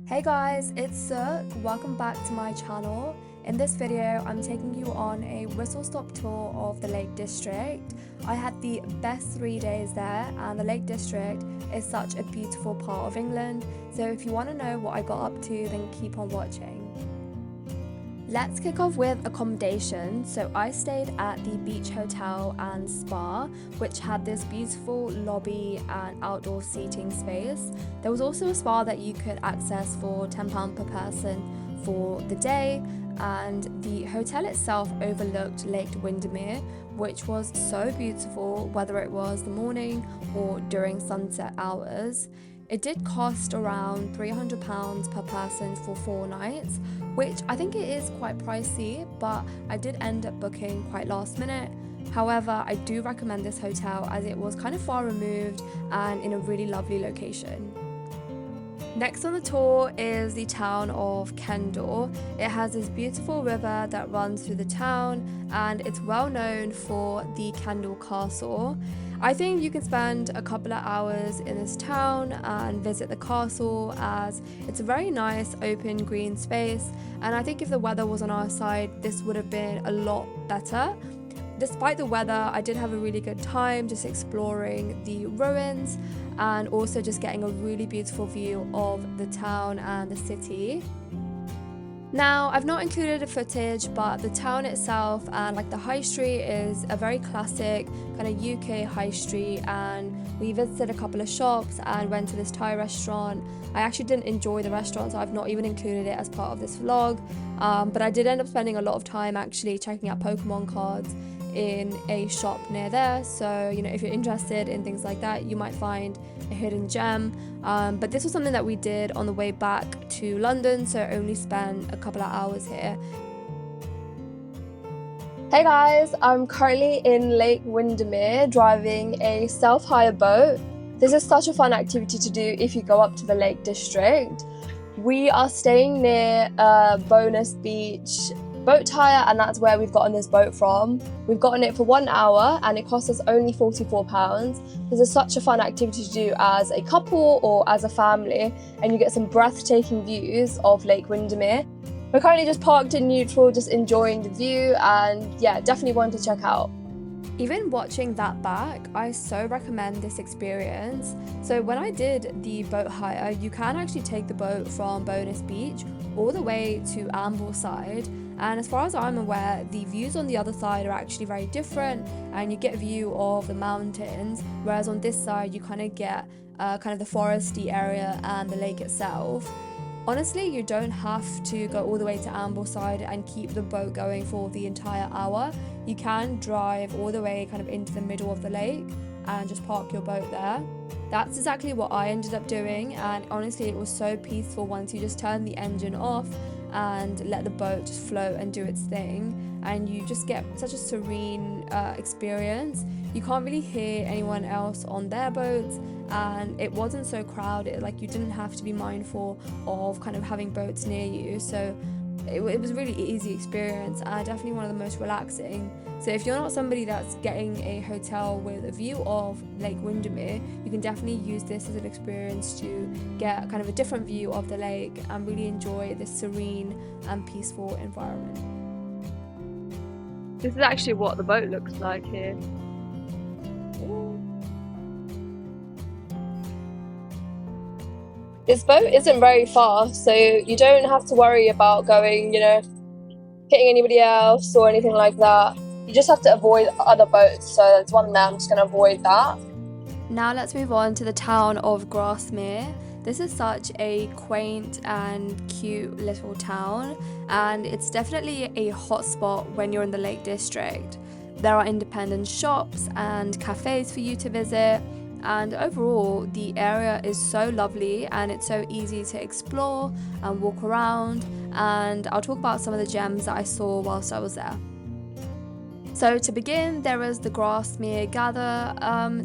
Hey guys, it's Sook. Welcome back to my channel. In this video, I'm taking you on a whistle-stop tour of the Lake District. I had the best 3 days there, and the Lake District is such a beautiful part of England. So if you want to know what I got up to, then keep on watching. Let's kick off with accommodation. So I stayed at the Beach Hotel and Spa, which had this beautiful lobby and outdoor seating space. There was also a spa that you could access for £10 per person for the day, and the hotel itself overlooked Lake Windermere, which was so beautiful whether it was the morning or during sunset hours. It did cost around £300 per person for 4 nights, which I think it is quite pricey, but I did end up booking quite last minute. However, I do recommend this hotel as it was kind of far removed and in a really lovely location. Next on the tour is the town of Kendal. It has this beautiful river that runs through the town, and it's well known for the Kendal Castle. I think you can spend a couple of hours in this town and visit the castle, as it's a very nice open green space, and I think if the weather was on our side, this would have been a lot better. Despite the weather, I did have a really good time just exploring the ruins and also just getting a really beautiful view of the town and the city. Now, I've not included a footage, but the town itself and like the high street is a very classic kind of UK high street, and we visited a couple of shops and went to this Thai restaurant. I actually didn't enjoy the restaurant, so I've not even included it as part of this vlog, but I did end up spending a lot of time actually checking out Pokemon cards in a shop near there. So if you're interested in things like that, you might find a hidden gem, but this was something that we did on the way back to London, so only spent a couple of hours here. Hey guys, I'm currently in Lake Windermere driving a self-hire boat. This is such a fun activity to do if you go up to the Lake District. We are staying near Bonus Beach boat hire, and that's where we've gotten this boat from. We've gotten it for 1 hour and it cost us only £44. This is such a fun activity to do as a couple or as a family, and you get some breathtaking views of Lake Windermere. We're currently just parked in neutral, just enjoying the view, and yeah, definitely one to check out. Even watching that back, I so recommend this experience. So when I did the boat hire, you can actually take the boat from Bonus Beach all the way to Ambleside, and as far as I'm aware, the views on the other side are actually very different, and you get a view of the mountains, whereas on this side you kind of get kind of the foresty area and the lake itself. Honestly, you don't have to go all the way to Ambleside and keep the boat going for the entire hour. You can drive all the way kind of into the middle of the lake and just park your boat there. That's exactly what I ended up doing, and honestly it was so peaceful once you just turn the engine off and let the boat just float and do its thing, and you just get such a serene experience. You can't really hear anyone else on their boats, and it wasn't so crowded, like you didn't have to be mindful of kind of having boats near you, so it was a really easy experience, and definitely one of the most relaxing. So if you're not somebody that's getting a hotel with a view of Lake Windermere, you can definitely use this as an experience to get kind of a different view of the lake and really enjoy this serene and peaceful environment. This is actually what the boat looks like here. This boat isn't very far, so you don't have to worry about going, hitting anybody else or anything like that. You just have to avoid other boats, so there's one there, I'm just going to avoid that. Now let's move on to the town of Grasmere. This is such a quaint and cute little town, and it's definitely a hotspot when you're in the Lake District. There are independent shops and cafes for you to visit, and overall the area is so lovely and it's so easy to explore and walk around, and I'll talk about some of the gems that I saw whilst I was there. So to begin, there is the Grasmere Gather.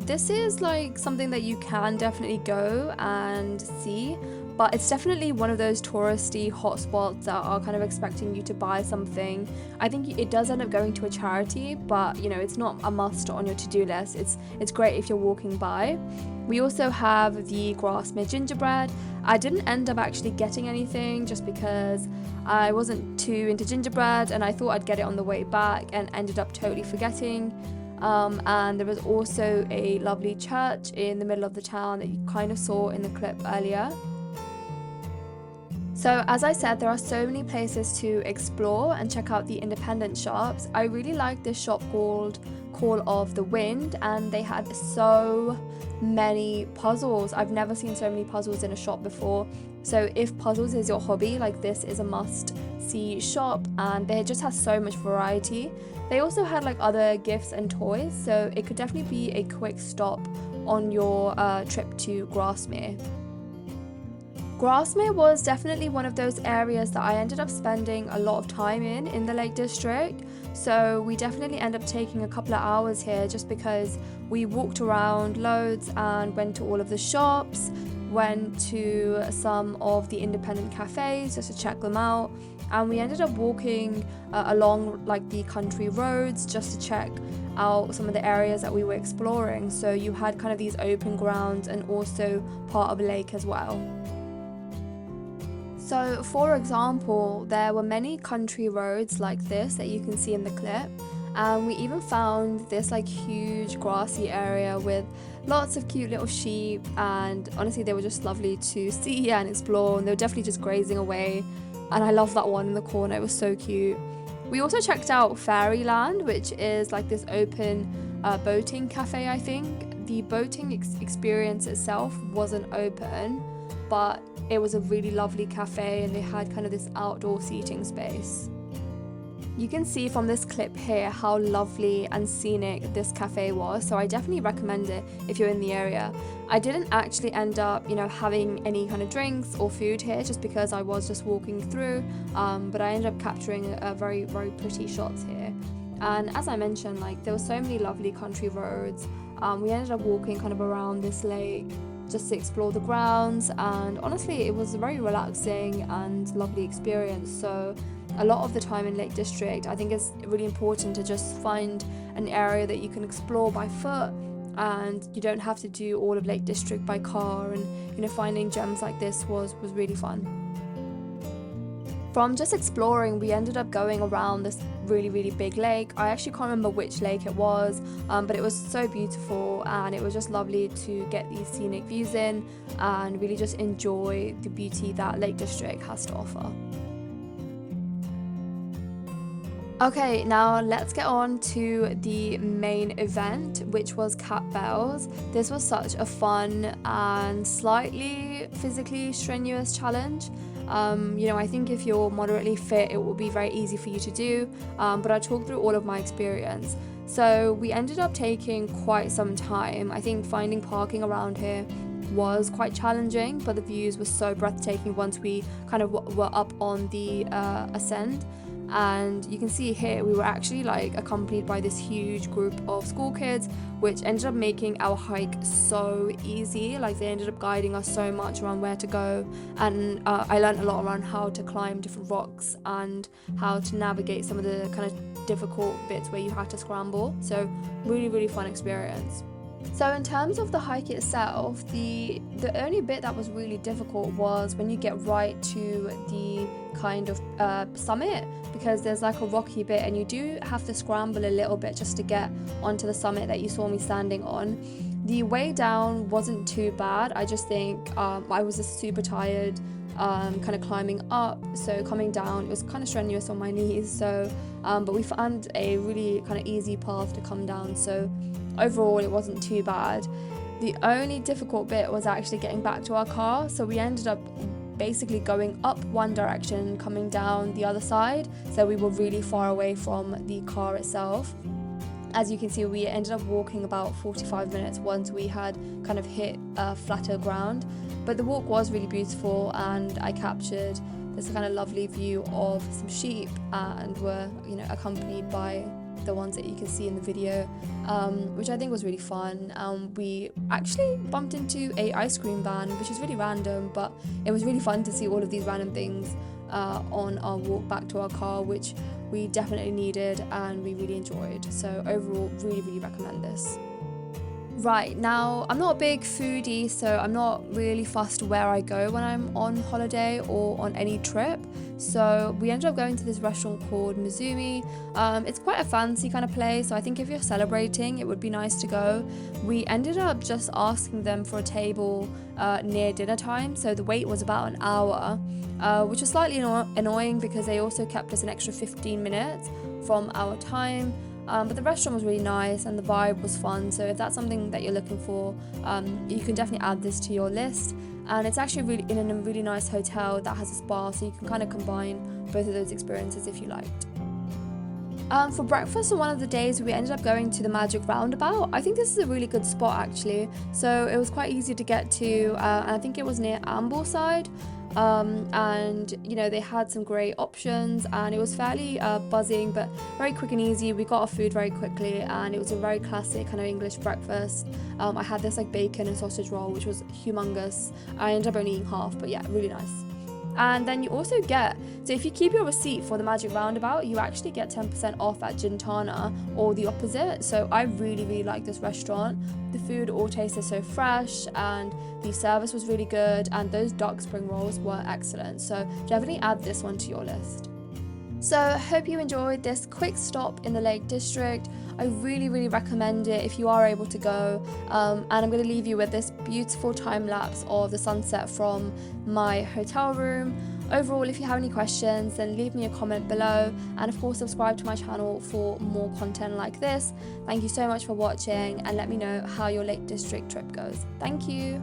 This is like something that you can definitely go and see, but it's definitely one of those touristy hotspots that are kind of expecting you to buy something. I think it does end up going to a charity, but you know, it's not a must on your to-do list. It's great if you're walking by. We also have the Grasmere gingerbread. I didn't end up actually getting anything just because I wasn't too into gingerbread, and I thought I'd get it on the way back and ended up totally forgetting. And there was also a lovely church in the middle of the town that you kind of saw in the clip earlier. So as I said, there are so many places to explore and check out the independent shops. I really like this shop called Call of the Wind, and they had so many puzzles. I've never seen so many puzzles in a shop before. So if puzzles is your hobby, like, this is a must-see shop, and they just has so much variety. They also had like other gifts and toys, so it could definitely be a quick stop on your trip to Grasmere. Grasmere was definitely one of those areas that I ended up spending a lot of time in the Lake District. So we definitely end up taking a couple of hours here just because we walked around loads and went to all of the shops, went to some of the independent cafes just to check them out, and we ended up walking along like the country roads just to check out some of the areas that we were exploring. So you had kind of these open grounds and also part of a lake as well. So for example, there were many country roads like this that you can see in the clip, and we even found this like huge grassy area with lots of cute little sheep, and honestly they were just lovely to see and explore, and they were definitely just grazing away, and I love that one in the corner, it was so cute. We also checked out Fairyland, which is like this open boating cafe. I think the boating experience itself wasn't open, but it was a really lovely cafe, and they had kind of this outdoor seating space. You can see from this clip here how lovely and scenic this cafe was, so I definitely recommend it if you're in the area. I didn't actually end up, having any kind of drinks or food here just because I was just walking through, but I ended up capturing a very, very pretty shots here. And as I mentioned, like, there were so many lovely country roads. We ended up walking kind of around this lake just to explore the grounds, and honestly it was a very relaxing and lovely experience. So a lot of the time in Lake District, I think it's really important to just find an area that you can explore by foot, and you don't have to do all of Lake District by car, and finding gems like this was really fun. From just exploring, we ended up going around this really, really big lake. I actually can't remember which lake it was, but it was so beautiful, and it was just lovely to get these scenic views in and really just enjoy the beauty that Lake District has to offer. Okay, now let's get on to the main event, which was Cat Bells. This was such a fun and slightly physically strenuous challenge. I think if you're moderately fit, it will be very easy for you to do, but I'll talk through all of my experience. So we ended up taking quite some time. I think finding parking around here was quite challenging, but the views were so breathtaking once we kind of were up on the ascent. And you can see here we were actually like accompanied by this huge group of school kids, which ended up making our hike so easy. Like, they ended up guiding us so much around where to go, and I learned a lot around how to climb different rocks and how to navigate some of the kind of difficult bits where you had to scramble. So really, really fun experience. So in terms of the hike itself, the only bit that was really difficult was when you get right to the kind of summit, because there's like a rocky bit and you do have to scramble a little bit just to get onto the summit that you saw me standing on. The way down wasn't too bad. I just think I was just super tired kind of climbing up, so coming down it was kind of strenuous on my knees. So but we found a really kind of easy path to come down, so overall it wasn't too bad. The only difficult bit was actually getting back to our car, so we ended up basically going up one direction, coming down the other side, so we were really far away from the car itself. As you can see, we ended up walking about 45 minutes once we had kind of hit flatter ground, but the walk was really beautiful, and I captured this kind of lovely view of some sheep, and were accompanied by like the ones that you can see in the video, which I think was really fun. We actually bumped into a ice cream van, which is really random, but it was really fun to see all of these random things on our walk back to our car, which we definitely needed and we really enjoyed. So overall, really recommend this. Right, now I'm not a big foodie, so I'm not really fussed where I go when I'm on holiday or on any trip. So we ended up going to this restaurant called Mizumi. It's quite a fancy kind of place, so I think if you're celebrating, it would be nice to go. We ended up just asking them for a table near dinner time, so the wait was about an hour, which was slightly annoying because they also kept us an extra 15 minutes from our time. But the restaurant was really nice and the vibe was fun, so if that's something that you're looking for, you can definitely add this to your list. And it's actually really in a really nice hotel that has a spa, so you can kind of combine both of those experiences if you liked. For breakfast on one of the days, we ended up going to the Magic Roundabout. I think this is a really good spot actually, so it was quite easy to get to, and I think it was near Ambleside. And you know, they had some great options and it was fairly buzzing but very quick and easy. We got our food very quickly and it was a very classic kind of English breakfast. I had this like bacon and sausage roll, which was humongous. I ended up only eating half, but yeah, really nice. And then you also get, so if you keep your receipt for the Magic Roundabout, you actually get 10% off at Gintana or the opposite. So I really like this restaurant. The food all tasted so fresh and the service was really good, and those dark spring rolls were excellent. So definitely add this one to your list. So I hope you enjoyed this quick stop in the Lake District. I really recommend it if you are able to go, and I'm going to leave you with this beautiful time lapse of the sunset from my hotel room. Overall, if you have any questions, then leave me a comment below, and of course subscribe to my channel for more content like this. Thank you so much for watching, and let me know how your Lake District trip goes. Thank you.